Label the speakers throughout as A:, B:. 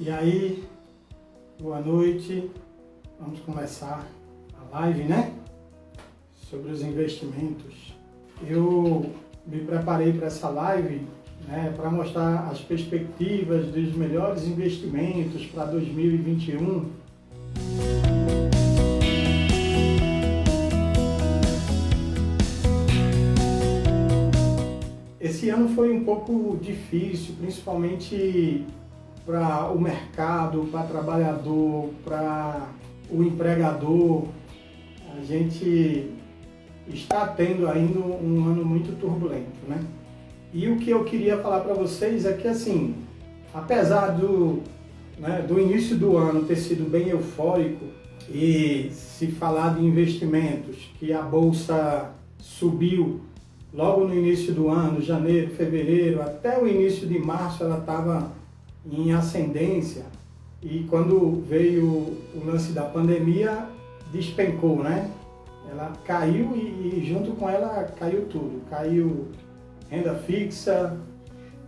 A: E aí, boa noite, vamos começar a live, né? Sobre os investimentos. Eu me preparei para essa live, né, para mostrar as perspectivas dos melhores investimentos para 2021. Esse ano foi um pouco difícil, principalmente para o mercado, para o trabalhador, para o empregador. A gente está tendo ainda um ano muito turbulento, né? E o que eu queria falar para vocês é que, assim, apesar do início do ano ter sido bem eufórico e se falar de investimentos, que a Bolsa subiu logo no início do ano, janeiro, fevereiro, até o início de março ela estava em ascendência, e quando veio o lance da pandemia, despencou, né? Ela caiu e junto com ela caiu tudo, caiu renda fixa.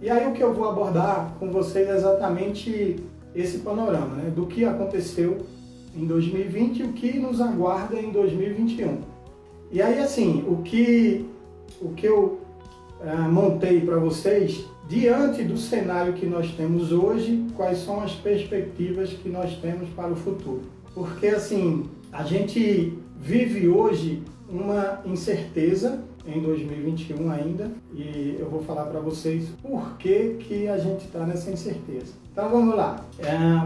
A: E aí o que eu vou abordar com vocês é exatamente esse panorama, né? Do que aconteceu em 2020 e o que nos aguarda em 2021. E aí, assim, o que eu montei para vocês, diante do cenário que nós temos hoje, quais são as perspectivas que nós temos para o futuro. Porque, assim, a gente vive hoje uma incerteza em 2021 ainda, e eu vou falar para vocês por que a gente está nessa incerteza. Então vamos lá,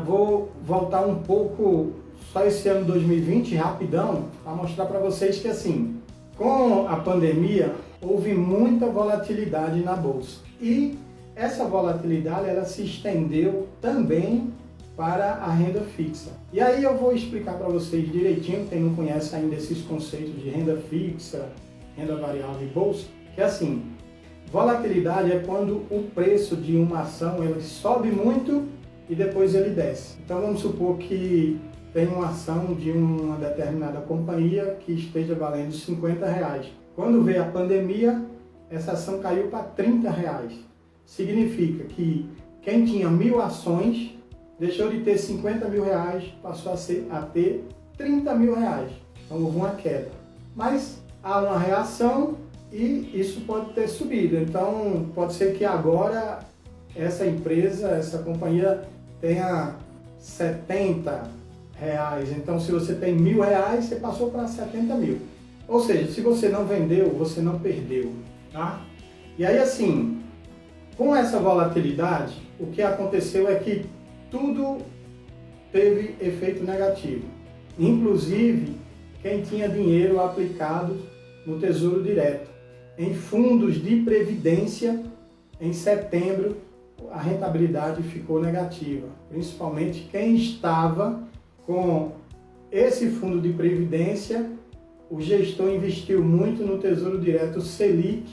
A: vou voltar um pouco só esse ano 2020, rapidão, para mostrar para vocês que, assim, com a pandemia houve muita volatilidade na Bolsa, e essa volatilidade ela se estendeu também para a renda fixa. E aí eu vou explicar para vocês direitinho, quem não conhece ainda esses conceitos de renda fixa, renda variável e bolsa, que é assim, volatilidade é quando o preço de uma ação ele sobe muito e depois ele desce. Então vamos supor que tem uma ação de uma determinada companhia que esteja valendo R$50. Quando veio a pandemia, essa ação caiu para R$30. Significa que quem tinha 1.000 ações deixou de ter R$50 mil, passou a ter R$30 mil. Então houve uma queda. Mas há uma reação e isso pode ter subido. Então pode ser que agora essa empresa, essa companhia tenha R$70. Então se você tem R$1.000, você passou para R$70 mil. Ou seja, se você não vendeu, você não perdeu, tá? E aí, assim, com essa volatilidade, o que aconteceu é que tudo teve efeito negativo. Inclusive, quem tinha dinheiro aplicado no Tesouro Direto. Em fundos de previdência, em setembro, a rentabilidade ficou negativa. Principalmente quem estava com esse fundo de previdência, o gestor investiu muito no Tesouro Direto Selic,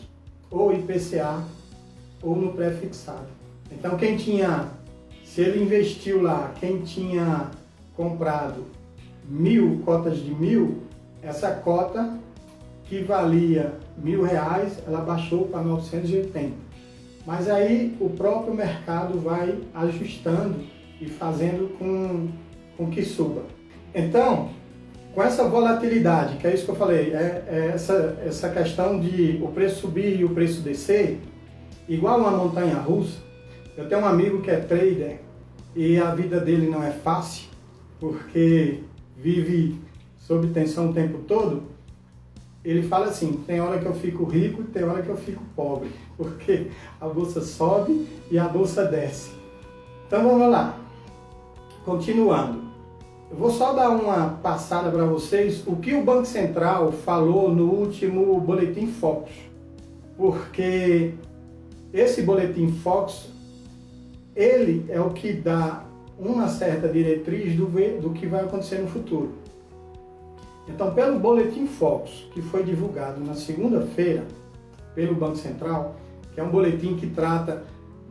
A: ou IPCA, ou no pré-fixado. Então quem tinha, se ele investiu lá, quem tinha comprado 1.000 cotas de 1.000, essa cota que valia R$1.000, ela baixou para 980. Mas aí o próprio mercado vai ajustando e fazendo com que suba. Então, com essa volatilidade, que é isso que eu falei, essa questão de o preço subir e o preço descer, igual uma montanha russa. Eu tenho um amigo que é trader e a vida dele não é fácil, porque vive sob tensão o tempo todo. Ele fala assim, tem hora que eu fico rico e tem hora que eu fico pobre, porque a bolsa sobe e a bolsa desce. Então vamos lá, continuando. Eu vou só dar uma passada para vocês o que o Banco Central falou no último Boletim Focus, porque esse Boletim Focus, ele é o que dá uma certa diretriz do que vai acontecer no futuro. Então, pelo Boletim Focus, que foi divulgado na segunda-feira pelo Banco Central, que é um boletim que trata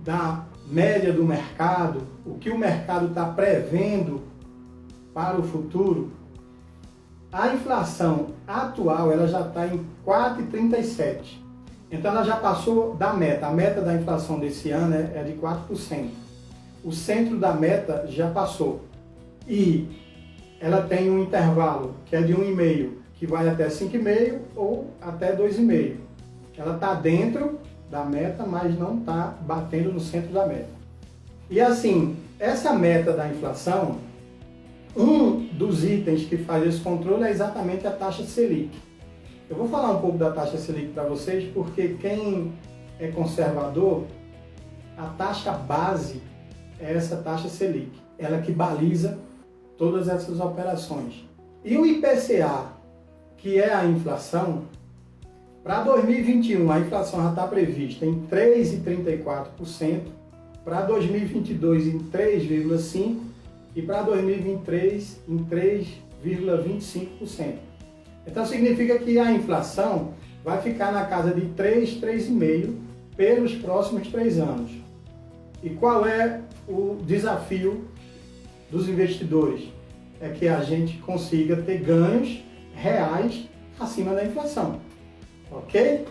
A: da média do mercado, o que o mercado está prevendo para o futuro, a inflação atual ela já está em 4,37. Então ela já passou da meta. A meta da inflação desse ano é de 4%. o centro da meta já passou e ela tem um intervalo que é de 1,5, que vai até 5,5 ou até 2,5. Ela está dentro da meta, mas não está batendo no centro da meta. E assim, essa meta da inflação, um dos itens que faz esse controle é exatamente a taxa Selic. Eu vou falar um pouco da taxa Selic para vocês, porque quem é conservador, a taxa base é essa taxa Selic. Ela que baliza todas essas operações. E o IPCA, que é a inflação, para 2021 a inflação já está prevista em 3,34%, para 2022 em 3,5% e para 2023 em 3,25%. Então significa que a inflação vai ficar na casa de 3, 3,5% pelos próximos 3 anos. E qual é o desafio dos investidores? É que a gente consiga ter ganhos reais acima da inflação. Ok?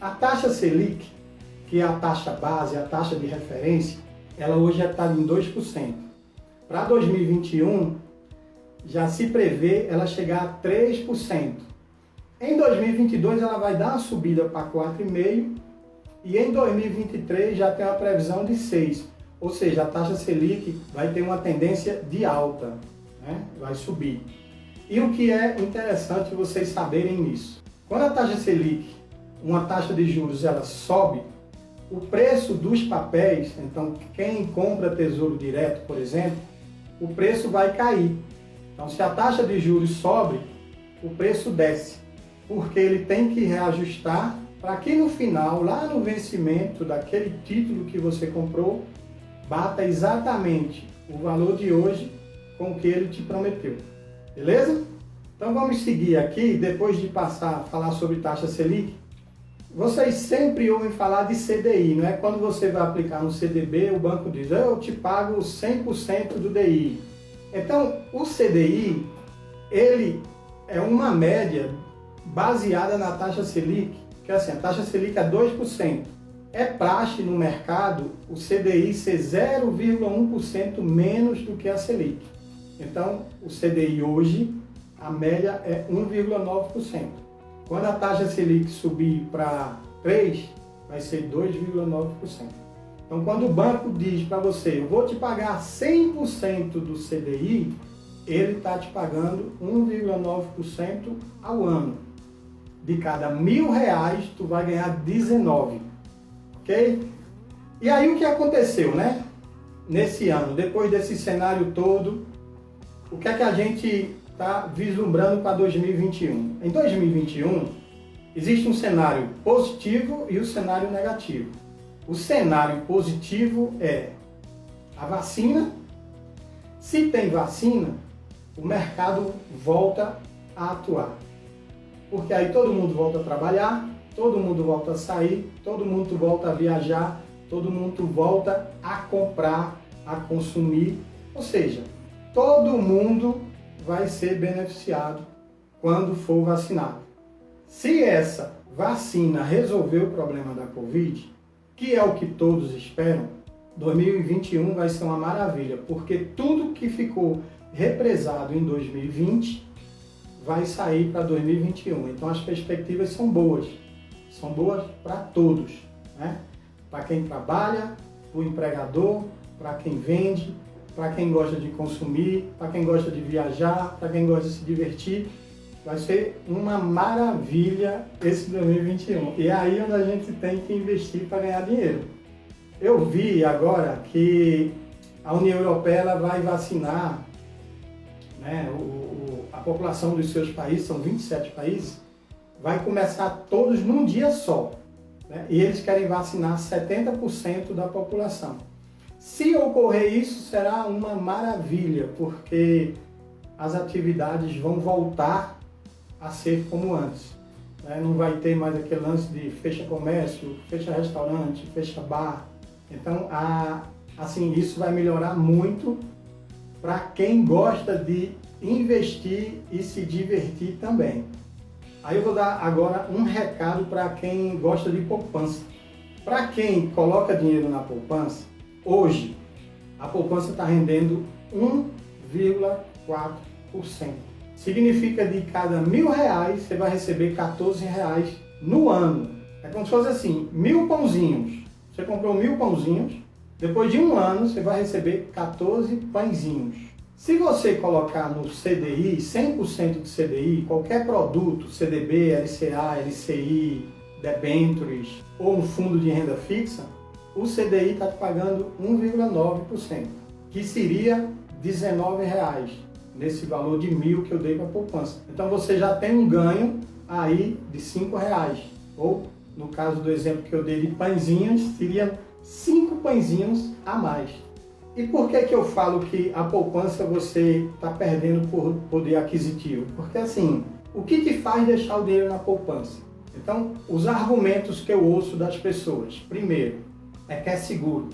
A: A taxa Selic, que é a taxa base, a taxa de referência, ela hoje está em 2%. Para 2021, já se prevê ela chegar a 3%. Em 2022, ela vai dar uma subida para 4,5%, e em 2023 já tem uma previsão de 6%. Ou seja, a taxa Selic vai ter uma tendência de alta, né? Vai subir. E o que é interessante vocês saberem nisso? Quando a taxa Selic, uma taxa de juros, ela sobe, o preço dos papéis, então quem compra tesouro direto, por exemplo, o preço vai cair. Então se a taxa de juros sobe, o preço desce, porque ele tem que reajustar para que no final, lá no vencimento daquele título que você comprou, bata exatamente o valor de hoje com o que ele te prometeu. Beleza? Então vamos seguir aqui, depois de passar a falar sobre taxa Selic. Vocês sempre ouvem falar de CDI, não é? Quando você vai aplicar no CDB, o banco diz, eu te pago 100% do DI. Então, o CDI, ele é uma média baseada na taxa Selic, que é assim, a taxa Selic é 2%. É praxe no mercado o CDI ser 0,1% menos do que a Selic. Então, o CDI hoje, a média é 1,9%. Quando a taxa Selic subir para 3%, vai ser 2,9%. Então, quando o banco diz para você, eu vou te pagar 100% do CDI, ele está te pagando 1,9% ao ano. De cada R$1.000, tu vai ganhar 19, ok? E aí o que aconteceu, né? Nesse ano, depois desse cenário todo, o que é que a gente está vislumbrando para 2021? Em 2021, existe um cenário positivo e o cenário negativo. O cenário positivo é a vacina. Se tem vacina, o mercado volta a atuar. Porque aí todo mundo volta a trabalhar, todo mundo volta a sair, todo mundo volta a viajar, todo mundo volta a comprar, a consumir. Ou seja, todo mundo vai ser beneficiado quando for vacinado. Se essa vacina resolver o problema da Covid, que é o que todos esperam, 2021 vai ser uma maravilha, porque tudo que ficou represado em 2020 vai sair para 2021. Então as perspectivas são boas para todos, né? Para quem trabalha, para o empregador, para quem vende, para quem gosta de consumir, para quem gosta de viajar, para quem gosta de se divertir. Vai ser uma maravilha esse 2021. E é aí onde a gente tem que investir para ganhar dinheiro. Eu vi agora que a União Europeia ela vai vacinar, né, a população dos seus países, são 27 países, vai começar todos num dia só, né? E eles querem vacinar 70% da população. Se ocorrer isso, será uma maravilha, porque as atividades vão voltar a ser como antes, né? Não vai ter mais aquele lance de fecha comércio, fecha restaurante, fecha bar. Então, assim, isso vai melhorar muito para quem gosta de investir e se divertir também. Aí eu vou dar agora um recado para quem gosta de poupança. Para quem coloca dinheiro na poupança, hoje a poupança está rendendo 1,4%. Significa de cada R$1.000 você vai receber R$14 no ano. É como se fosse assim, 1.000 pãozinhos. Você comprou 1.000 pãozinhos, depois de um ano você vai receber 14 pãezinhos. Se você colocar no CDI, 100% de CDI, qualquer produto, CDB, LCA, LCI, debêntures ou um fundo de renda fixa, o CDI está te pagando 1,9%, que seria R$19 nesse valor de 1.000 que eu dei para a poupança. Então você já tem um ganho aí de R$5, ou no caso do exemplo que eu dei de pãezinhos, seria 5 pãezinhos a mais. E por que eu falo que a poupança você está perdendo por poder aquisitivo? Porque assim, o que te faz deixar o dinheiro na poupança? Então, os argumentos que eu ouço das pessoas. Primeiro, é que é seguro.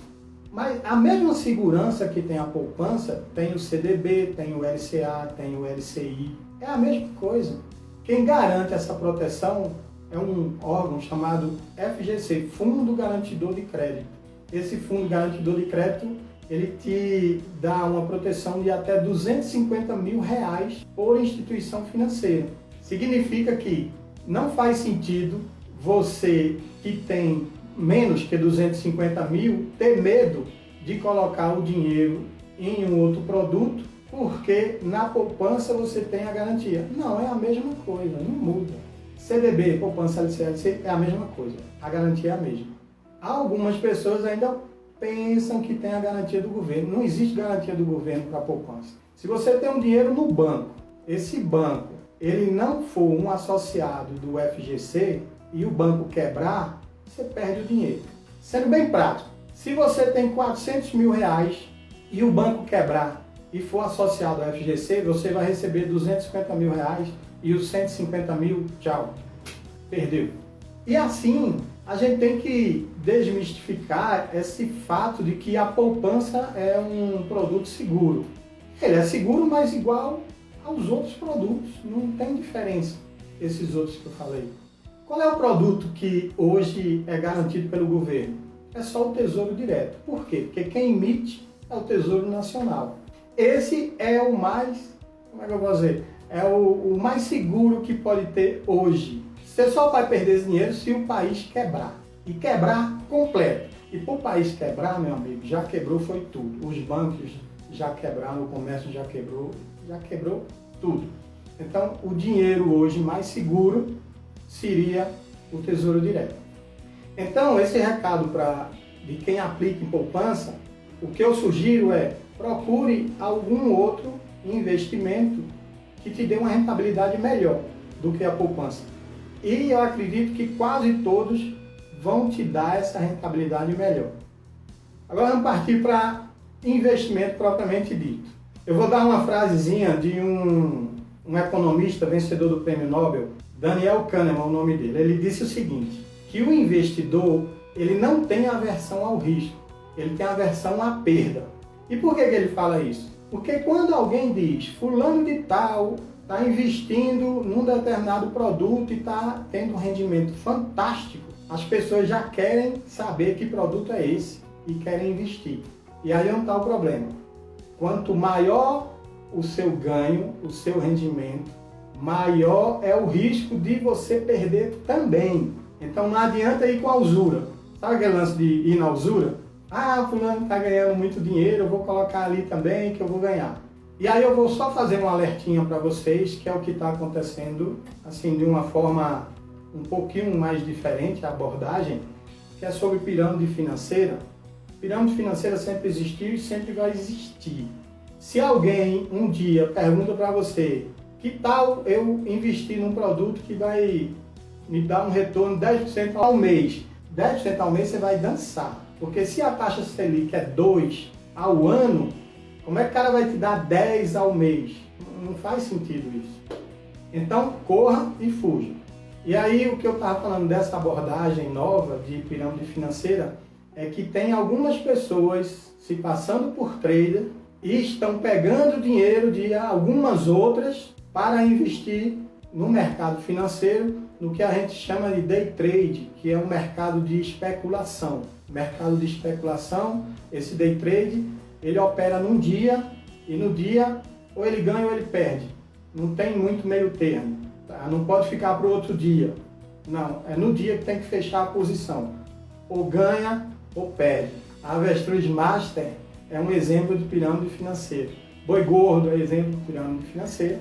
A: Mas a mesma segurança que tem a poupança, tem o CDB, tem o LCA, tem o LCI. É a mesma coisa. Quem garante essa proteção é um órgão chamado FGC, Fundo Garantidor de Crédito. Esse Fundo Garantidor de Crédito, ele te dá uma proteção de até R$250 mil por instituição financeira. Significa que não faz sentido você que tem menos que 250 mil ter medo de colocar o dinheiro em um outro produto, porque na poupança você tem a garantia. Não, é a mesma coisa, não muda. CDB, poupança, LCA, é a mesma coisa, a garantia é a mesma. Algumas pessoas ainda pensam que tem a garantia do governo. Não existe garantia do governo para a poupança. Se você tem um dinheiro no banco, esse banco ele não for um associado do FGC e o banco quebrar, você perde o dinheiro. Sendo bem prático, se você tem R$400 mil e o banco quebrar e for associado ao FGC, você vai receber R$250 mil e os 150 mil, tchau, perdeu. E assim, a gente tem que desmistificar esse fato de que a poupança é um produto seguro. Ele é seguro, mas igual aos outros produtos, não tem diferença, esses outros que eu falei. Qual é o produto que hoje é garantido pelo governo? É só o Tesouro Direto. Por quê? Porque quem emite é o Tesouro Nacional. Esse é o mais, como é que eu vou dizer? É o mais seguro que pode ter hoje. Você só vai perder esse dinheiro se o país quebrar. E quebrar completo. E para o país quebrar, meu amigo, já quebrou foi tudo. Os bancos já quebraram, o comércio já quebrou tudo. Então, o dinheiro hoje mais seguro seria o Tesouro Direto. Então, esse recado de quem aplica em poupança, o que eu sugiro é procure algum outro investimento que te dê uma rentabilidade melhor do que a poupança. E eu acredito que quase todos vão te dar essa rentabilidade melhor. Agora vamos partir para investimento propriamente dito. Eu vou dar uma frasezinha de um economista vencedor do Prêmio Nobel, Daniel Kahneman, o nome dele. Ele disse o seguinte, que o investidor ele não tem aversão ao risco, ele tem aversão à perda. E por que ele fala isso? Porque quando alguém diz, fulano de tal está investindo num determinado produto e está tendo um rendimento fantástico, as pessoas já querem saber que produto é esse e querem investir. E aí não está o problema. Quanto maior o seu ganho, o seu rendimento, maior é o risco de você perder também. Então não adianta ir com a usura. Sabe aquele lance de ir na usura? Ah, fulano está ganhando muito dinheiro, eu vou colocar ali também que eu vou ganhar. E aí eu vou só fazer um alertinho para vocês, que é o que está acontecendo, assim, de uma forma um pouquinho mais diferente, a abordagem, que é sobre pirâmide financeira. Pirâmide financeira sempre existiu e sempre vai existir. Se alguém um dia pergunta para você, que tal eu investir num produto que vai me dar um retorno de 10% ao mês? 10% ao mês você vai dançar. Porque se a taxa Selic é 2% ao ano, como é que o cara vai te dar 10 ao mês? Não faz sentido isso. Então, corra e fuja. E aí, o que eu estava falando dessa abordagem nova de pirâmide financeira é que tem algumas pessoas se passando por trader e estão pegando dinheiro de algumas outras para investir no mercado financeiro, no que a gente chama de day trade, que é um mercado de especulação. Mercado de especulação, esse day trade, ele opera num dia e no dia ou ele ganha ou ele perde. Não tem muito meio termo, tá? Não pode ficar para o outro dia. Não, é no dia que tem que fechar a posição. Ou ganha ou perde. A Avestruz Master é um exemplo de pirâmide financeira. Boi Gordo é exemplo de pirâmide financeira.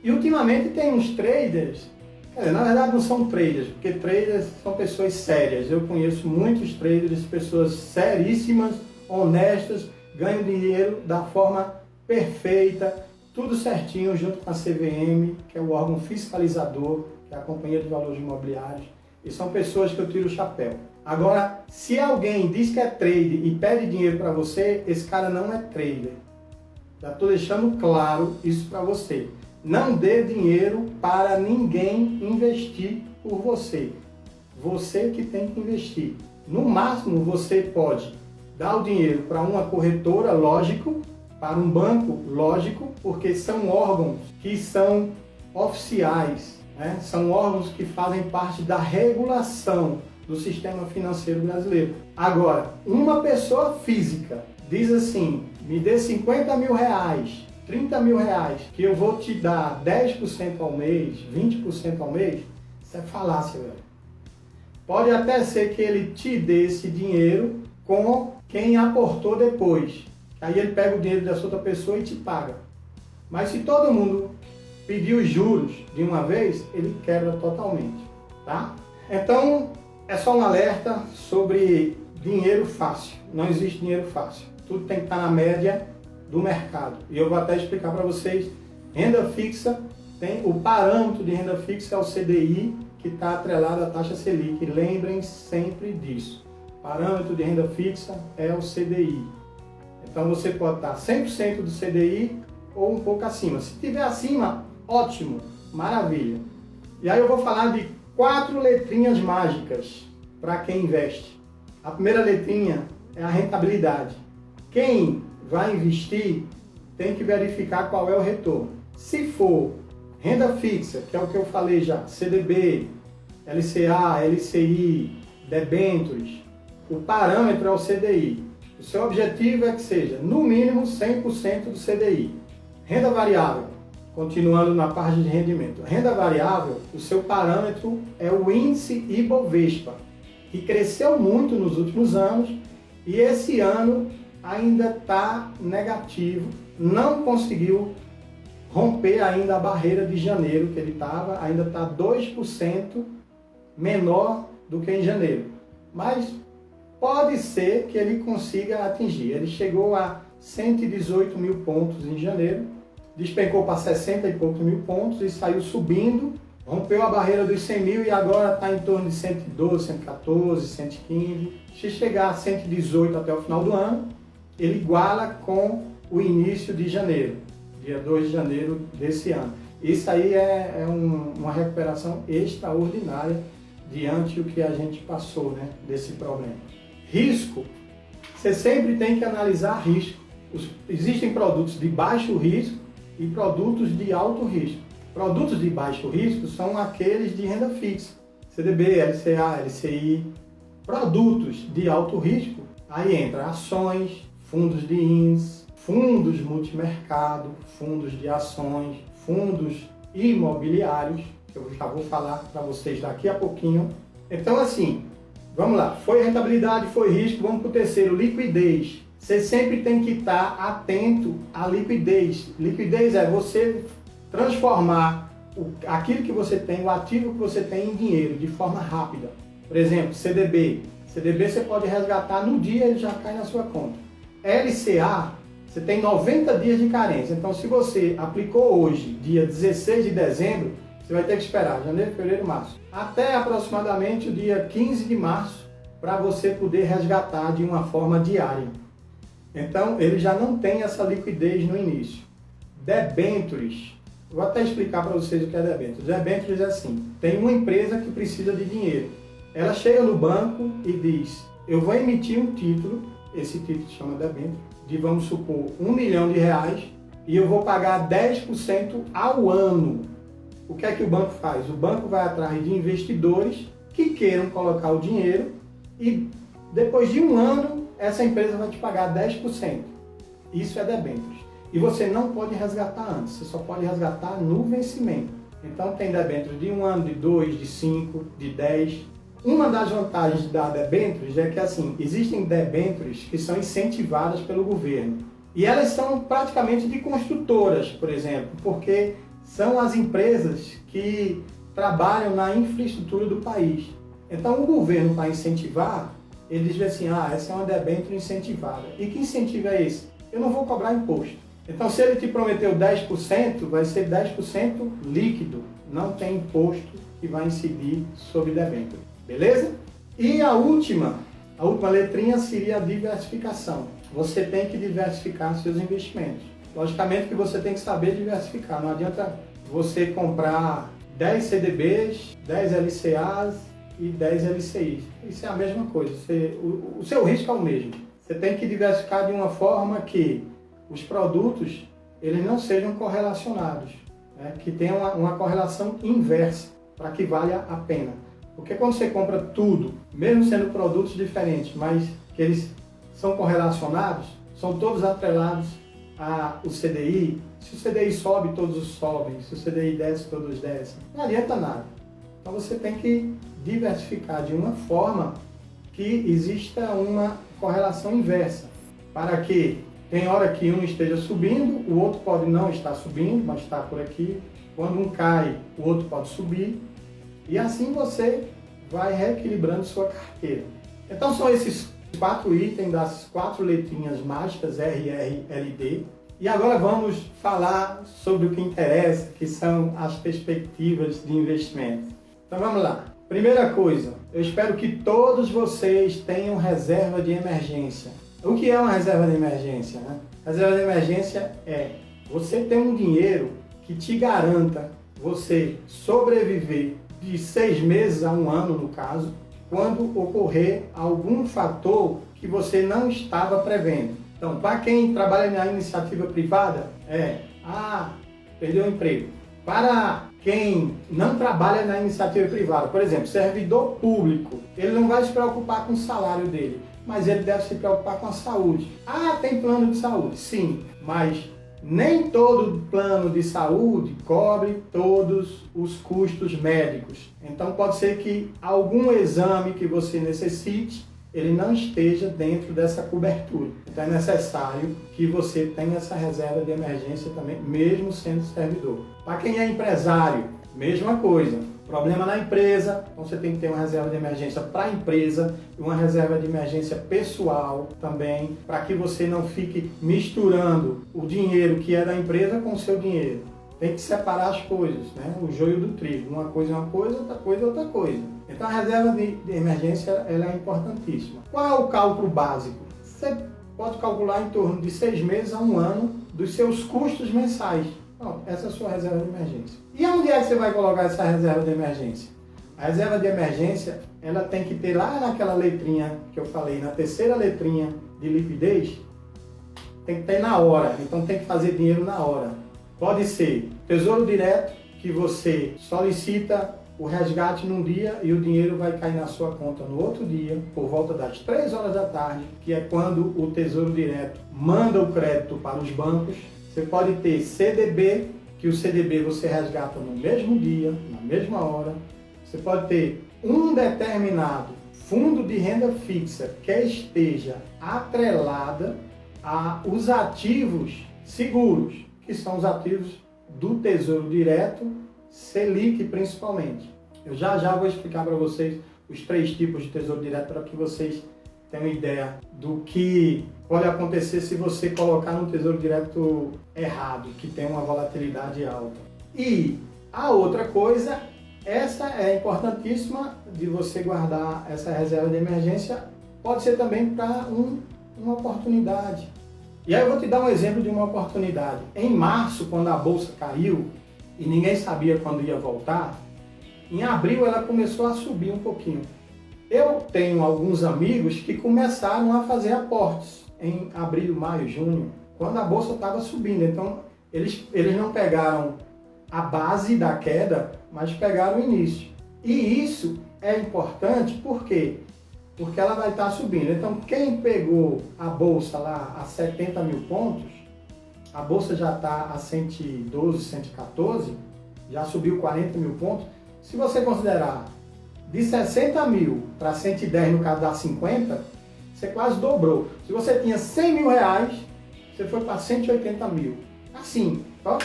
A: E ultimamente tem uns traders, quer dizer, na verdade não são traders, porque traders são pessoas sérias. Eu conheço muitos traders, pessoas seríssimas, honestas, ganham dinheiro da forma perfeita, tudo certinho junto com a CVM, que é o órgão fiscalizador, que é a Companhia de Valores Imobiliários. E são pessoas que eu tiro o chapéu. Agora, se alguém diz que é trader e pede dinheiro para você, esse cara não é trader. Já estou deixando claro isso para você. Não dê dinheiro para ninguém investir por você. Você que tem que investir. No máximo, você pode dar o dinheiro para uma corretora, lógico, para um banco, lógico, porque são órgãos que são oficiais, né? São órgãos que fazem parte da regulação do sistema financeiro brasileiro. Agora, uma pessoa física diz assim, me dê 50 mil reais, 30 mil reais, que eu vou te dar 10% ao mês, 20% ao mês, isso é falácia, velho. Pode até ser que ele te dê esse dinheiro com quem aportou depois. Aí ele pega o dinheiro dessa outra pessoa e te paga. Mas se todo mundo pedir os juros de uma vez, ele quebra totalmente, tá? Então, é só um alerta sobre dinheiro fácil. Não existe dinheiro fácil. Tudo tem que estar na média do mercado. E eu vou até explicar para vocês. Renda fixa, tem o parâmetro de renda fixa é o CDI, que está atrelado à taxa Selic. Lembrem sempre disso. Parâmetro de renda fixa é o CDI. Então você pode estar 100% do CDI ou um pouco acima. Se estiver acima, ótimo, maravilha. E aí eu vou falar de 4 letrinhas mágicas para quem investe. A primeira letrinha é a rentabilidade. Quem vai investir tem que verificar qual é o retorno. Se for renda fixa, que é o que eu falei já, CDB, LCA, LCI, debêntures, o parâmetro é o CDI. O seu objetivo é que seja, no mínimo, 100% do CDI. Renda variável, continuando na parte de rendimento. Renda variável, o seu parâmetro é o índice Ibovespa, que cresceu muito nos últimos anos e esse ano ainda está negativo, não conseguiu romper ainda a barreira de janeiro que ele estava, ainda está 2% menor do que em janeiro. Mas pode ser que ele consiga atingir. Ele chegou a 118 mil pontos em janeiro, despencou para 60 e poucos mil pontos e saiu subindo, rompeu a barreira dos 100 mil e agora está em torno de 112, 114, 115. Se chegar a 118 até o final do ano, ele iguala com o início de janeiro, dia 2 de janeiro desse ano. Isso aí é uma recuperação extraordinária diante do que a gente passou, né, desse problema. Risco, você sempre tem que analisar risco. Existem produtos de baixo risco e produtos de alto risco. Produtos de baixo risco são aqueles de renda fixa, CDB, LCA, LCI. Produtos de alto risco, aí entra ações, fundos de índice, fundos multimercado, fundos de ações, fundos imobiliários, que eu já vou falar para vocês daqui a pouquinho. Então assim, vamos lá, foi rentabilidade, foi risco, vamos para o terceiro, liquidez. Você sempre tem que estar atento à liquidez. Liquidez é você transformar aquilo que você tem, o ativo que você tem em dinheiro, de forma rápida. Por exemplo, CDB. CDB você pode resgatar no dia, ele já cai na sua conta. LCA, você tem 90 dias de carência. Então, se você aplicou hoje, dia 16 de dezembro, você vai ter que esperar janeiro, fevereiro, março, até aproximadamente o dia 15 de março, para você poder resgatar de uma forma diária. Então, ele já não tem essa liquidez no início. Debêntures. Vou até explicar para vocês o que é debêntures. Debêntures é assim, tem uma empresa que precisa de dinheiro. Ela chega no banco e diz, eu vou emitir um título, esse título se chama debênture, de, vamos supor, R$1 milhão e eu vou pagar 10% ao ano. O que é que o banco faz? O banco vai atrás de investidores que queiram colocar o dinheiro e depois de um ano essa empresa vai te pagar 10%. Isso é debêntures. E você não pode resgatar antes, você só pode resgatar no vencimento. Então tem debêntures de 1 ano, de 2, de 5, de 10. Uma das vantagens da debêntures é que assim, existem debêntures que são incentivadas pelo governo. E elas são praticamente de construtoras, por exemplo, porque são as empresas que trabalham na infraestrutura do país. Então o governo, para incentivar, ele diz assim, essa é uma debênture incentivada. E que incentivo é esse? Eu não vou cobrar imposto. Então se ele te prometeu 10%, vai ser 10% líquido. Não tem imposto que vai incidir sobre debênture. Beleza? E a última letrinha seria a diversificação. Você tem que diversificar seus investimentos. Logicamente que você tem que saber diversificar. Não adianta você comprar 10 CDBs, 10 LCAs e 10 LCIs. Isso é a mesma coisa. O seu risco é o mesmo. Você tem que diversificar de uma forma que os produtos eles não sejam correlacionados, né? Que tenha uma correlação inversa para que valha a pena. Porque quando você compra tudo, mesmo sendo produtos diferentes, mas que eles são correlacionados, são todos atrelados ao CDI. Se o CDI sobe, todos sobem. Se o CDI desce, todos descem. Não adianta nada. Então você tem que diversificar de uma forma que exista uma correlação inversa. Para que tem hora que um esteja subindo, o outro pode não estar subindo, mas está por aqui. Quando um cai, o outro pode subir. E assim você vai reequilibrando sua carteira. Então são esses 4 itens das 4 letrinhas mágicas, R, R, L, D. E agora vamos falar sobre o que interessa, que são as perspectivas de investimento. Então vamos lá. Primeira coisa, eu espero que todos vocês tenham reserva de emergência. O que é uma reserva de emergência, né? Reserva de emergência é você ter um dinheiro que te garanta você sobreviver de 6 meses a 1 ano, no caso, quando ocorrer algum fator que você não estava prevendo. Então, para quem trabalha na iniciativa privada, perdeu o emprego. Para quem não trabalha na iniciativa privada, por exemplo, servidor público, ele não vai se preocupar com o salário dele, mas ele deve se preocupar com a saúde. Tem plano de saúde? Sim, mas nem todo plano de saúde cobre todos os custos médicos. Então pode ser que algum exame que você necessite, ele não esteja dentro dessa cobertura. Então é necessário que você tenha essa reserva de emergência também, mesmo sendo servidor. Para quem é empresário, mesma coisa. Problema na empresa, então você tem que ter uma reserva de emergência para a empresa e uma reserva de emergência pessoal também, para que você não fique misturando o dinheiro que é da empresa com o seu dinheiro. Tem que separar as coisas, né? O joio do trigo. Uma coisa é uma coisa, outra coisa é outra coisa. Então a reserva de emergência ela é importantíssima. Qual é o cálculo básico? Você pode calcular em torno de 6 meses a 1 ano dos seus custos mensais. Essa é a sua reserva de emergência. E onde é que você vai colocar essa reserva de emergência? A reserva de emergência, ela tem que ter lá naquela letrinha que eu falei, na terceira letrinha de liquidez, tem que ter na hora. Então tem que fazer dinheiro na hora. Pode ser tesouro direto, que você solicita o resgate num dia e o dinheiro vai cair na sua conta no outro dia, por volta das 3 horas da tarde, que é quando o Tesouro Direto manda o crédito para os bancos. Você pode ter CDB, que o CDB você resgata no mesmo dia, na mesma hora. Você pode ter um determinado fundo de renda fixa que esteja atrelada aos ativos seguros, que são os ativos do Tesouro Direto, Selic principalmente. Eu já vou explicar para vocês os 3 tipos de Tesouro Direto para que vocês tenham ideia do que pode acontecer se você colocar no Tesouro Direto errado, que tem uma volatilidade alta. E a outra coisa, essa é importantíssima de você guardar essa reserva de emergência, pode ser também para uma oportunidade. E aí eu vou te dar um exemplo de uma oportunidade. Em março, quando a bolsa caiu e ninguém sabia quando ia voltar, em abril ela começou a subir um pouquinho. Eu tenho alguns amigos que começaram a fazer aportes em abril, maio, junho, quando a bolsa estava subindo. Então, eles não pegaram a base da queda, mas pegaram o início. E isso é importante porque porque ela vai estar subindo. Então, quem pegou a bolsa lá a 70 mil pontos, a bolsa já está a 112, 114, já subiu 40 mil pontos. Se você considerar de 60 mil para 110, no caso dá 50, você quase dobrou. Se você tinha 100 mil reais, você foi para 180 mil. Assim, ó,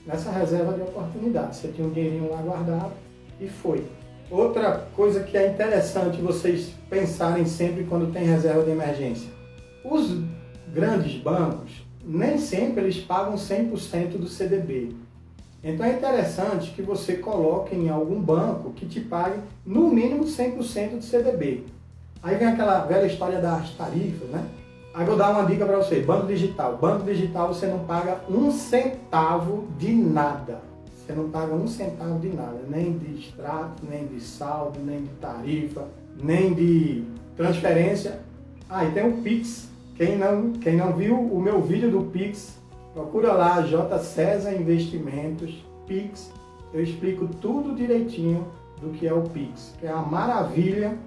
A: nessa reserva de oportunidade. Você tinha um dinheirinho lá guardado e foi. Outra coisa que é interessante vocês pensarem sempre quando tem reserva de emergência. Os grandes bancos, nem sempre eles pagam 100% do CDB. Então é interessante que você coloque em algum banco que te pague no mínimo 100% do CDB. Aí vem aquela velha história das tarifas, né? Aí vou dar uma dica para você, banco digital. Banco digital você não paga um centavo de nada. Você não paga um centavo de nada, nem de extrato, nem de saldo, nem de tarifa, nem de transferência. E tem o Pix. Quem não viu o meu vídeo do Pix, procura lá, J. César Investimentos, Pix. Eu explico tudo direitinho do que é o Pix, que é uma maravilha,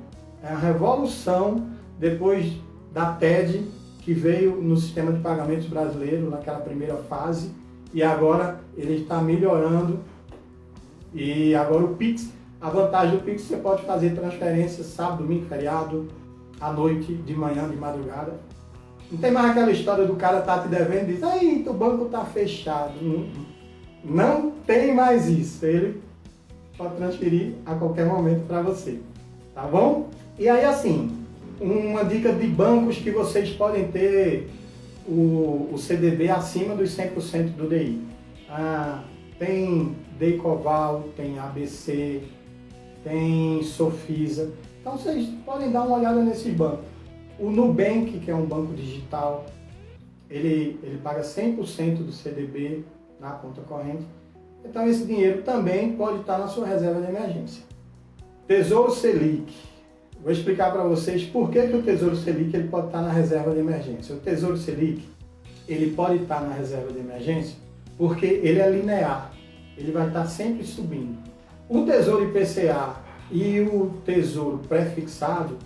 A: é a revolução depois da TED, que veio no sistema de pagamentos brasileiro, naquela primeira fase, e agora ele está melhorando. E agora o Pix, a vantagem do Pix, você pode fazer transferência sábado, domingo, feriado, à noite, de manhã, de madrugada. Não tem mais aquela história do cara tá te devendo e diz, aí, o banco tá fechado. Não tem mais isso. Ele pode transferir a qualquer momento para você. Tá bom? E aí, assim, uma dica de bancos que vocês podem ter o CDB acima dos 100% do DI. Tem Decoval, tem ABC, tem Sofisa. Então vocês podem dar uma olhada nesses bancos. O Nubank, que é um banco digital, ele paga 100% do CDB na conta corrente. Então esse dinheiro também pode estar na sua reserva de emergência. Tesouro Selic. Vou explicar para vocês por que o Tesouro Selic ele pode estar na reserva de emergência. O Tesouro Selic ele pode estar na reserva de emergência porque ele é linear. Ele vai estar sempre subindo. O Tesouro IPCA e o Tesouro Prefixado,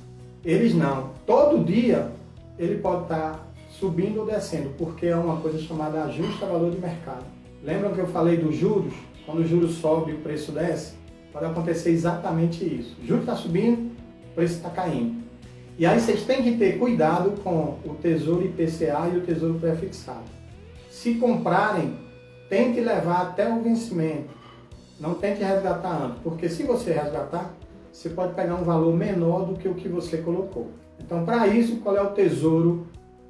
A: eles não. Todo dia ele pode estar subindo ou descendo, porque é uma coisa chamada ajuste a valor de mercado. Lembram que eu falei dos juros? Quando o juro sobe e o preço desce? Pode acontecer exatamente isso. O juro está subindo, o preço está caindo. E aí vocês têm que ter cuidado com o Tesouro IPCA e o Tesouro Prefixado. Se comprarem, tente levar até o vencimento. Não tente resgatar antes, porque se você resgatar, você pode pegar um valor menor do que o que você colocou. Então, para isso, qual é o tesouro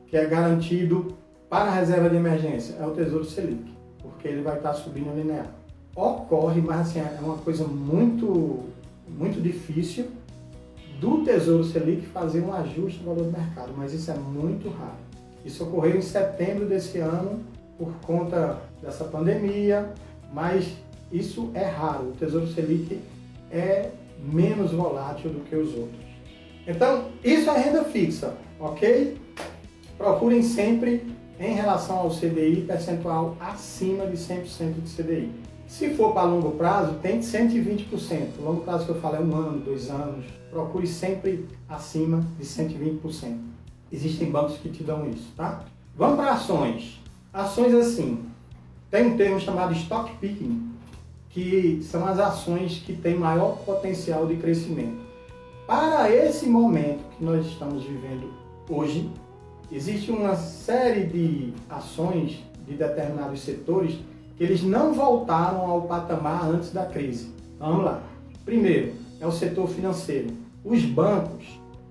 A: que é garantido para a reserva de emergência? É o Tesouro Selic, porque ele vai estar subindo linear. Ocorre, mas assim, é uma coisa muito difícil do Tesouro Selic fazer um ajuste no valor do mercado, mas isso é muito raro. Isso ocorreu em setembro desse ano por conta dessa pandemia, mas isso é raro. O Tesouro Selic é menos volátil do que os outros. Então, isso é renda fixa, ok? Procurem sempre, em relação ao CDI, percentual acima de 100% de CDI. Se for para longo prazo, tem 120%. Longo prazo que eu falo é 1 ano, 2 anos. Procure sempre acima de 120%. Existem bancos que te dão isso, tá? Vamos para ações. Ações assim, tem um termo chamado stock picking, que são as ações que têm maior potencial de crescimento. Para esse momento que nós estamos vivendo hoje, existe uma série de ações de determinados setores que eles não voltaram ao patamar antes da crise. Vamos lá. Primeiro, é o setor financeiro. Os bancos,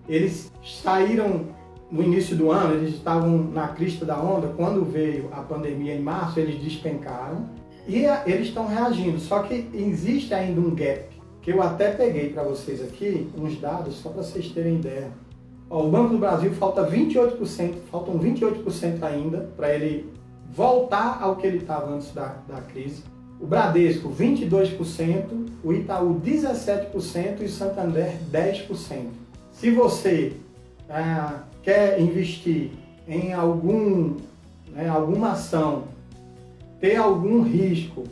A: eles saíram no início do ano, eles estavam na crista da onda. Quando veio a pandemia em março, eles despencaram e eles estão reagindo. Só que existe ainda um gap, que eu até peguei para vocês aqui, uns dados, só para vocês terem ideia. O Banco do Brasil faltam 28% ainda para ele voltar ao que ele estava antes da crise. O Bradesco, 22%, o Itaú, 17% e o Santander, 10%. Se você quer investir em alguma ação, ter algum risco,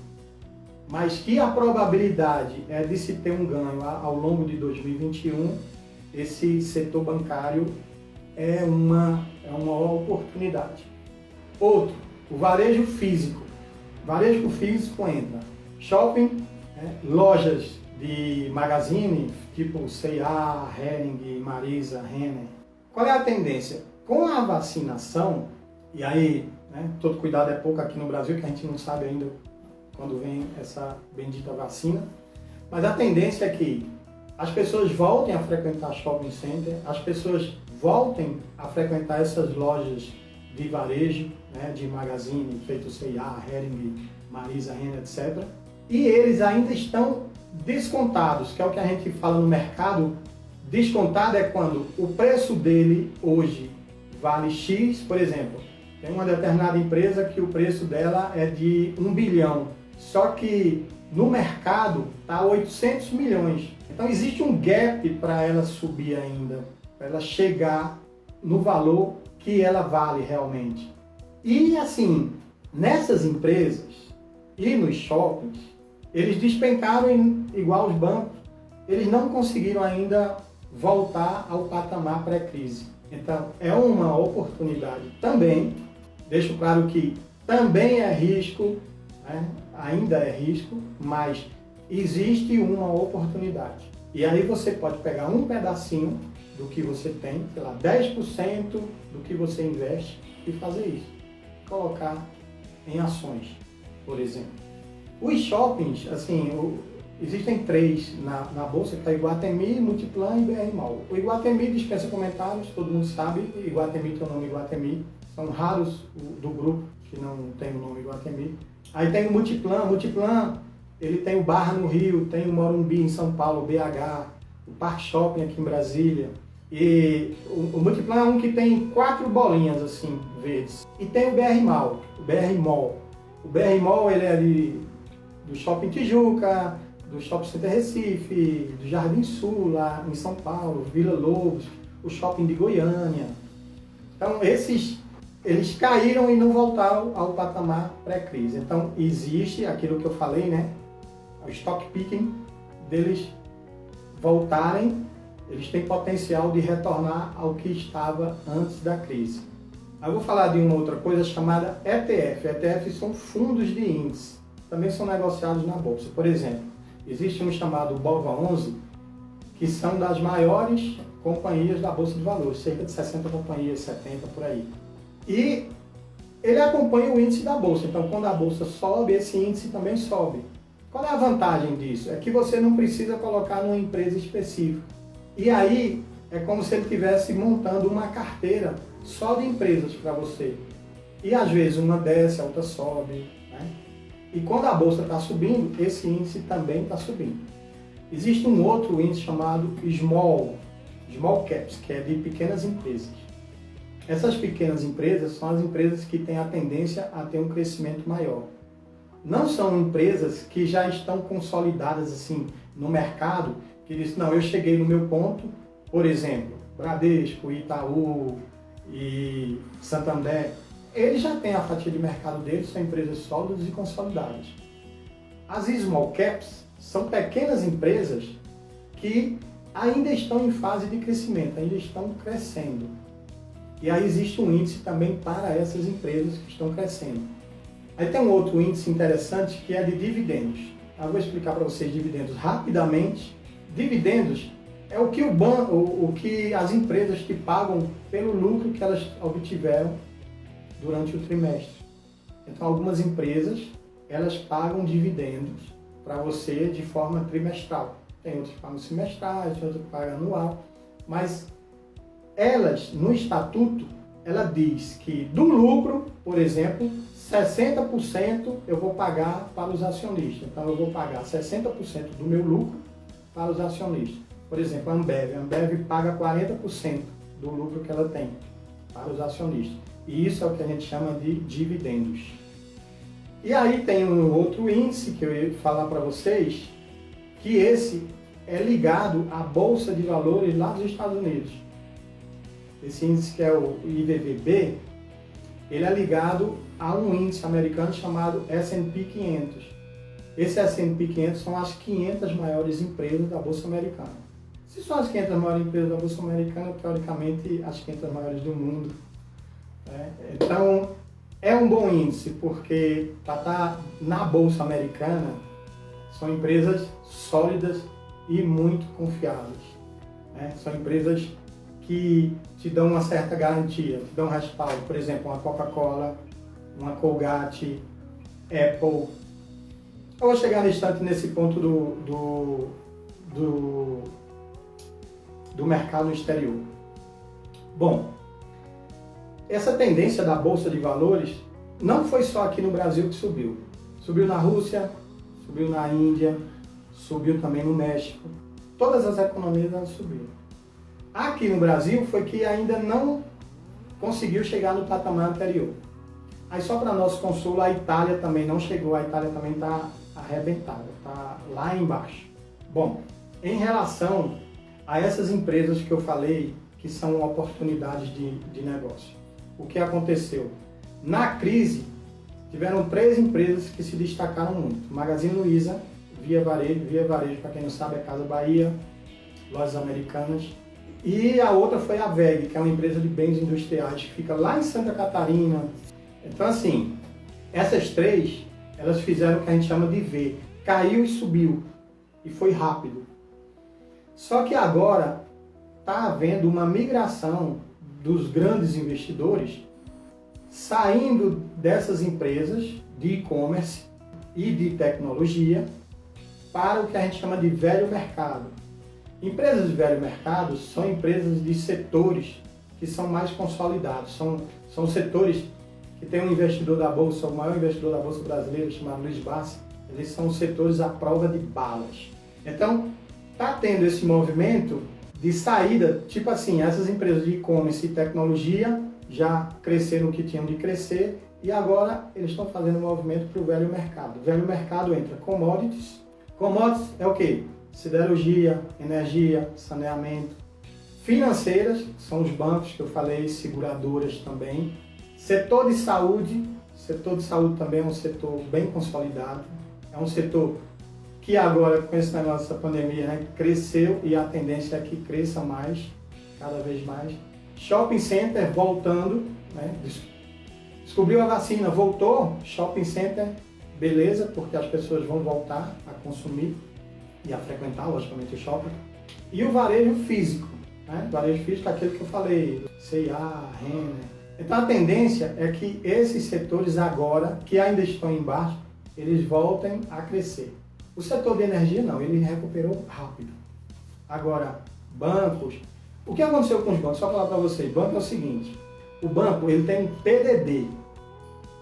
A: mas que a probabilidade é de se ter um ganho ao longo de 2021, esse setor bancário é uma oportunidade. Outro, o varejo físico. Varejo físico entra shopping, lojas de magazine, tipo C&A, Hering, Marisa, Renner. Qual é a tendência? Com a vacinação, e aí, todo cuidado é pouco aqui no Brasil, que a gente não sabe ainda quando vem essa bendita vacina, mas a tendência é que as pessoas voltem a frequentar shopping center, as pessoas voltem a frequentar essas lojas de varejo, de magazine, feito C&A, Hering, Marisa, Renner, etc. E eles ainda estão descontados, que é o que a gente fala no mercado. Descontado é quando o preço dele hoje vale X, por exemplo. Tem uma determinada empresa que o preço dela é de 1 bilhão, só que no mercado está 800 milhões. Então existe um gap para ela subir ainda, para ela chegar no valor que ela vale realmente. E assim, nessas empresas e nos shoppings, eles despencaram igual os bancos, eles não conseguiram ainda voltar ao patamar pré-crise. Então é uma oportunidade também, deixo claro que também é risco, ainda é risco, mas existe uma oportunidade. E aí você pode pegar um pedacinho do que você tem, sei lá, 10% do que você investe e fazer isso. Colocar em ações, por exemplo. Os shoppings, assim, existem 3 na bolsa, que é Iguatemi, Multiplan e BR Mall. O Iguatemi dispensa comentários, todo mundo sabe, Iguatemi tem o nome Iguatemi. São raros do grupo que não tem o nome Iguatemi. Aí tem o Multiplan. Multiplan, ele tem o Barra no Rio, tem o Morumbi em São Paulo, BH, o Parque Shopping aqui em Brasília. E o Multiplan é um que tem 4 bolinhas assim, verdes. E tem o BR Mall, o BR Mall. O BR Mall, ele é ali do Shopping Tijuca, do Shopping Center Recife, do Jardim Sul, lá em São Paulo, Vila Lobos, o Shopping de Goiânia. Então, eles caíram e não voltaram ao patamar pré-crise. Então, existe aquilo que eu falei, o stock picking deles voltarem, eles têm potencial de retornar ao que estava antes da crise. Eu vou falar de uma outra coisa chamada ETF. ETFs são fundos de índice, também são negociados na bolsa. Por exemplo, existe um chamado BOVA11, que são das maiores companhias da Bolsa de Valores, cerca de 60 companhias, 70 por aí. E ele acompanha o índice da Bolsa, então quando a Bolsa sobe, esse índice também sobe. Qual é a vantagem disso? É que você não precisa colocar numa empresa específica. E aí é como se ele estivesse montando uma carteira só de empresas para você. E às vezes uma desce, a outra sobe. E quando a Bolsa está subindo, esse índice também está subindo. Existe um outro índice chamado Small Caps, que é de pequenas empresas. Essas pequenas empresas são as empresas que têm a tendência a ter um crescimento maior. Não são empresas que já estão consolidadas assim no mercado, que dizem, não, eu cheguei no meu ponto, por exemplo, Bradesco, Itaú e Santander, eles já têm a fatia de mercado deles, são empresas sólidas e consolidadas. As small caps são pequenas empresas que ainda estão em fase de crescimento, ainda estão crescendo. E aí existe um índice também para essas empresas que estão crescendo. Aí tem um outro índice interessante que é de dividendos. Eu vou explicar para vocês dividendos rapidamente. Dividendos é o que as empresas te pagam pelo lucro que elas obtiveram durante o trimestre. Então algumas empresas, elas pagam dividendos para você de forma trimestral. Tem outras que pagam semestrais, tem outras que pagam anual, mas elas, no estatuto, ela diz que do lucro, por exemplo, 60% eu vou pagar para os acionistas. Então eu vou pagar 60% do meu lucro para os acionistas. Por exemplo, a Ambev paga 40% do lucro que ela tem para os acionistas. E isso é o que a gente chama de dividendos. E aí tem um outro índice que eu ia falar para vocês, que esse é ligado à Bolsa de Valores lá dos Estados Unidos. Esse índice, que é o IVVB, ele é ligado a um índice americano chamado S&P 500. Esse S&P 500 são as 500 maiores empresas da Bolsa Americana. Se são as 500 maiores empresas da Bolsa Americana, teoricamente as 500 maiores do mundo. Né? Então, é um bom índice, porque para estar na Bolsa Americana, são empresas sólidas e muito confiáveis. Né? São empresas que te dão uma certa garantia, te dão respaldo. Por exemplo, uma Coca-Cola, uma Colgate, Apple. Eu vou chegar no instante nesse ponto do mercado no exterior. Bom, essa tendência da Bolsa de Valores não foi só aqui no Brasil que subiu. Subiu na Rússia, subiu na Índia, subiu também no México. Todas as economias elas subiram. Aqui no Brasil foi que ainda não conseguiu chegar no patamar anterior. Aí só para nosso consolo, a Itália também não chegou, a Itália também está arrebentada, está lá embaixo. Bom, em relação a essas empresas que eu falei, que são oportunidades de negócio, o que aconteceu? Na crise, tiveram 3 empresas que se destacaram muito. Magazine Luiza, Via Varejo, para quem não sabe, é Casa Bahia, Lojas Americanas. E a outra foi a VEG, que é uma empresa de bens industriais, que fica lá em Santa Catarina. Então, assim, essas 3, elas fizeram o que a gente chama de V. Caiu e subiu. E foi rápido. Só que agora está havendo uma migração dos grandes investidores saindo dessas empresas de e-commerce e de tecnologia para o que a gente chama de velho mercado. Empresas de velho mercado são empresas de setores que são mais consolidados, são setores que tem um investidor da Bolsa, o maior investidor da Bolsa brasileira, chamado Luiz Bassi. Eles são setores à prova de balas. Então, está tendo esse movimento de saída, tipo assim, essas empresas de e-commerce e tecnologia já cresceram o que tinham de crescer e agora eles estão fazendo um movimento para o velho mercado. O velho mercado entra commodities. Commodities é o quê? Siderurgia, energia, saneamento. Financeiras, são os bancos que eu falei, seguradoras também. Setor de saúde também é um setor bem consolidado. É um setor que agora, com esse negócio dessa pandemia, né, cresceu e a tendência é que cresça mais, cada vez mais. Shopping center voltando, né, descobriu a vacina, voltou, shopping center, beleza, porque as pessoas vão voltar a consumir e a frequentar, logicamente, o shopping. E o varejo físico, né? Varejo físico é aquele que eu falei, C&A, Renner. Então a tendência é que esses setores agora, que ainda estão embaixo, eles voltem a crescer. O setor de energia não, ele recuperou rápido. Agora, bancos, o que aconteceu com os bancos? Só falar para vocês, banco é o seguinte, o banco ele tem um PDD.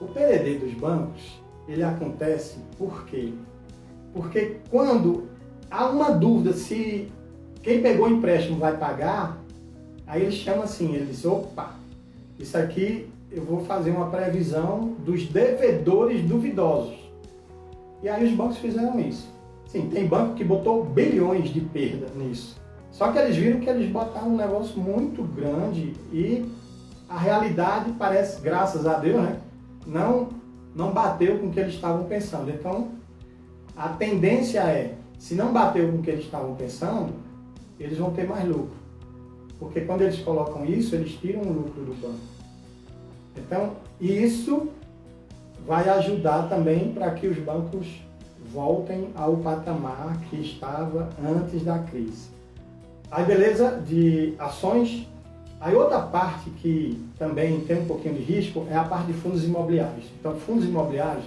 A: O PDD dos bancos, ele acontece por quê? Porque quando há uma dúvida se quem pegou o empréstimo vai pagar, aí ele chama assim, ele diz, opa, isso aqui eu vou fazer uma previsão dos devedores duvidosos. E aí os bancos fizeram isso. Sim, tem banco que botou bilhões de perda nisso. Só que eles viram que eles botaram um negócio muito grande e a realidade parece, graças a Deus, né, não bateu com o que eles estavam pensando. Então, a tendência é, se não bateu com o que eles estavam pensando, eles vão ter mais lucro. Porque quando eles colocam isso, eles tiram o lucro do banco. Então, isso vai ajudar também para que os bancos voltem ao patamar que estava antes da crise. Aí, beleza, de ações. Aí outra parte que também tem um pouquinho de risco é a parte de fundos imobiliários. Então, fundos imobiliários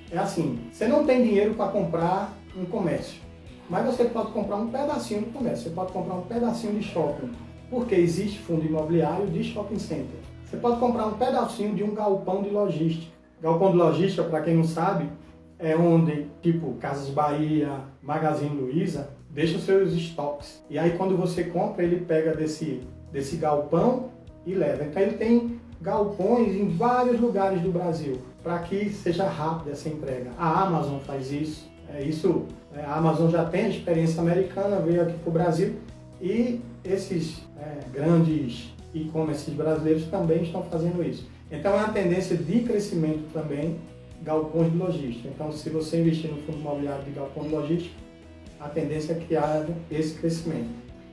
A: é assim, você não tem dinheiro para comprar um comércio, mas você pode comprar um pedacinho de comércio, você pode comprar um pedacinho de shopping, porque existe fundo imobiliário de shopping center. Você pode comprar um pedacinho de um galpão de logística. Galpão de logística, para quem não sabe, é onde, tipo, Casas Bahia, Magazine Luiza, deixa os seus estoques. E aí quando você compra, ele pega desse galpão e leva. Então ele tem galpões em vários lugares do Brasil, para que seja rápida essa entrega. A Amazon faz isso. A Amazon já tem a experiência americana, veio aqui para o Brasil e esses grandes e-commerce brasileiros também estão fazendo isso. Então é uma tendência de crescimento também, galpões de logística. Então se você investir no fundo imobiliário de galpão de logística, a tendência é que haja esse crescimento.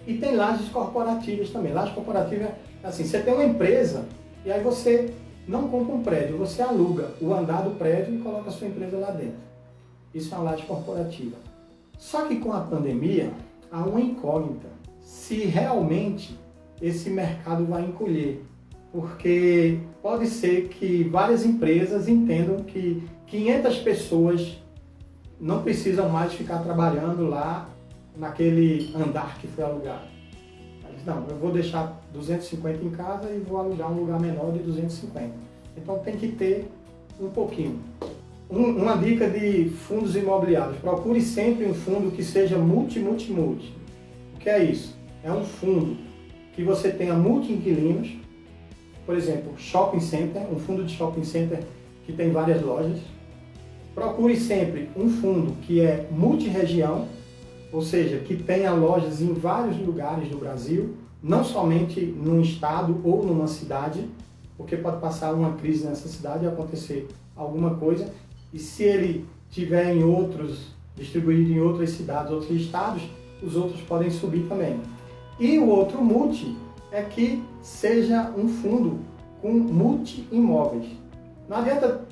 A: E tem lajes corporativas também. Laje corporativa é assim, você tem uma empresa e aí você não compra um prédio, você aluga o andar do prédio e coloca a sua empresa lá dentro. Isso é uma laje corporativa. Só que com a pandemia, há uma incógnita se realmente esse mercado vai encolher. Porque pode ser que várias empresas entendam que 500 pessoas não precisam mais ficar trabalhando lá naquele andar que foi alugado. Mas não, eu vou deixar 250 em casa e vou alugar um lugar menor de 250. Então tem que ter um pouquinho. Uma dica de fundos imobiliários. Procure sempre um fundo que seja multi. O que é isso? É um fundo que você tenha multi-inquilinos. Por exemplo, shopping center, um fundo de shopping center que tem várias lojas. Procure sempre um fundo que é multi-região, ou seja, que tenha lojas em vários lugares do Brasil, não somente num estado ou numa cidade, porque pode passar uma crise nessa cidade e acontecer alguma coisa, e se ele tiver em outros, distribuído em outras cidades, outros estados, os outros podem subir também. E o outro multi é que seja um fundo com multi-imóveis. Não adianta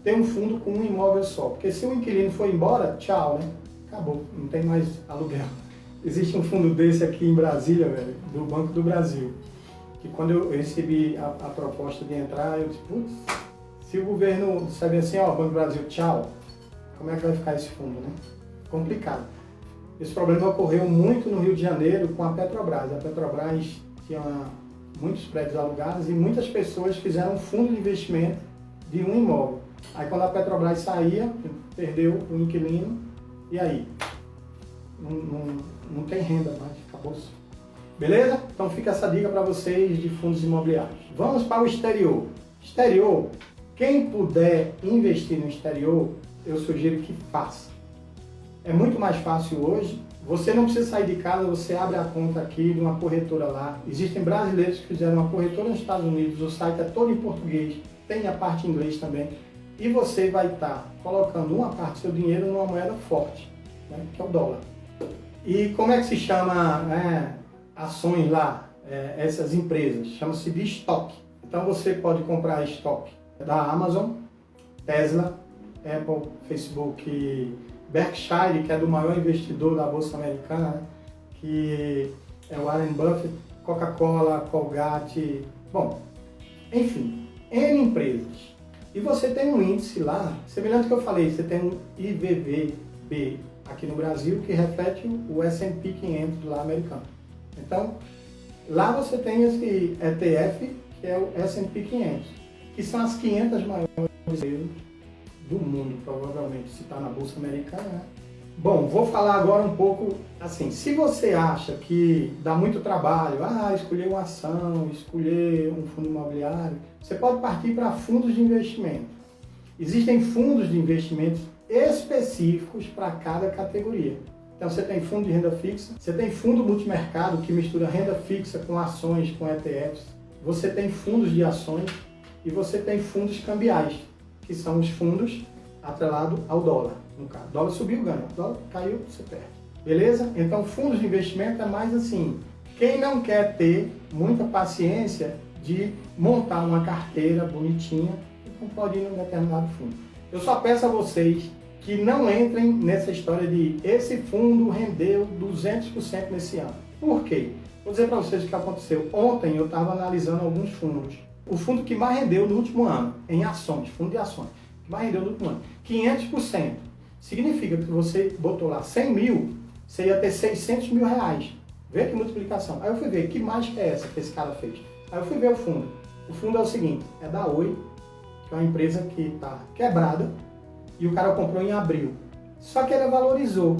A: ter um fundo com um imóvel só, porque se o inquilino for embora, tchau, né? Acabou, não tem mais aluguel. Existe um fundo desse aqui em Brasília, velho, do Banco do Brasil, que quando eu recebi a proposta de entrar, eu disse, putz, se o governo disser assim, ó, Banco do Brasil, tchau, como é que vai ficar esse fundo, né? Complicado. Esse problema ocorreu muito no Rio de Janeiro com a Petrobras. A Petrobras tinha muitos prédios alugados e muitas pessoas fizeram um fundo de investimento de um imóvel. Aí quando a Petrobras saía, perdeu o inquilino, e aí? Não tem renda mais, acabou-se. Beleza? Então fica essa dica para vocês de fundos imobiliários. Vamos para o exterior. Exterior, quem puder investir no exterior, eu sugiro que faça. É muito mais fácil hoje. Você não precisa sair de casa, você abre a conta aqui de uma corretora lá. Existem brasileiros que fizeram uma corretora nos Estados Unidos, o site é todo em português, tem a parte em inglês também. E você vai estar colocando uma parte do seu dinheiro numa moeda forte, né, que é o dólar. E como é que se chama ações lá, essas empresas? Chama-se de estoque. Então você pode comprar estoque da Amazon, Tesla, Apple, Facebook, Berkshire, que é do maior investidor da Bolsa Americana, né, que é o Warren Buffett, Coca-Cola, Colgate, bom, enfim, N empresas. E você tem um índice lá, semelhante ao que eu falei, você tem um IVVB aqui no Brasil, que reflete o S&P 500 lá americano. Então, lá você tem esse ETF, que é o S&P 500, que são as 500 maiores empresas do mundo, provavelmente, se está na Bolsa Americana, né? Bom, vou falar agora um pouco, assim, se você acha que dá muito trabalho, escolher uma ação, escolher um fundo imobiliário, você pode partir para fundos de investimento. Existem fundos de investimentos específicos para cada categoria. Então você tem fundo de renda fixa, você tem fundo multimercado que mistura renda fixa com ações, com ETFs, você tem fundos de ações e você tem fundos cambiais, que são os fundos atrelados ao dólar. No caso, o dólar subiu, ganha. O dólar caiu, você perde. Beleza? Então, fundos de investimento é mais assim. Quem não quer ter muita paciência de montar uma carteira bonitinha, então pode ir num determinado fundo. Eu só peço a vocês que não entrem nessa história de esse fundo rendeu 200% nesse ano. Por quê? Vou dizer para vocês o que aconteceu. Ontem eu estava analisando alguns fundos. O fundo que mais rendeu no último ano, em ações, fundo de ações, que mais rendeu no último ano, 500%. Significa que você botou lá 100 mil, você ia ter 600 mil reais. Vê que multiplicação. Aí eu fui ver, que mágica é essa que esse cara fez? Aí eu fui ver o fundo. O fundo é o seguinte, é da Oi, que é uma empresa que está quebrada, e o cara comprou em abril. Só que ele valorizou.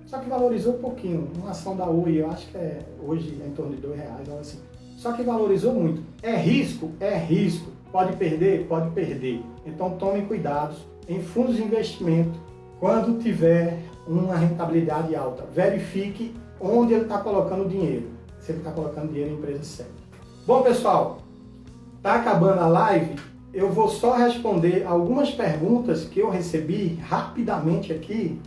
A: Só que valorizou pouquinho. Uma ação da Oi, eu acho que hoje é em torno de R$2, algo assim. Só que valorizou muito. É risco? É risco. Pode perder? Pode perder. Então tomem cuidado em fundos de investimento. Quando tiver uma rentabilidade alta, verifique onde ele está colocando o dinheiro. Se ele está colocando dinheiro em empresa séria. Bom, pessoal, está acabando a live. Eu vou só responder algumas perguntas que eu recebi rapidamente aqui.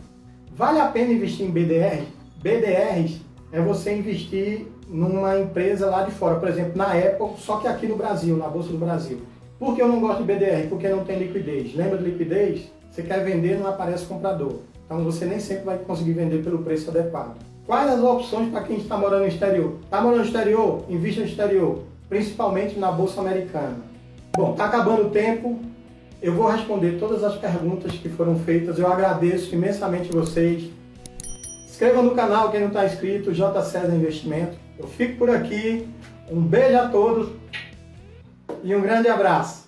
A: Vale a pena investir em BDR? BDRs é você investir numa empresa lá de fora, por exemplo, na Apple, só que aqui no Brasil, na Bolsa do Brasil. Por que eu não gosto de BDR? Porque não tem liquidez. Lembra de liquidez? Você quer vender, não aparece comprador. Então você nem sempre vai conseguir vender pelo preço adequado. Quais as opções para quem está morando no exterior? Está morando no exterior? Invista no exterior, principalmente na Bolsa Americana. Bom, está acabando o tempo. Eu vou responder todas as perguntas que foram feitas. Eu agradeço imensamente vocês. Inscreva no canal quem não está inscrito, J. César Investimento. Eu fico por aqui. Um beijo a todos e um grande abraço.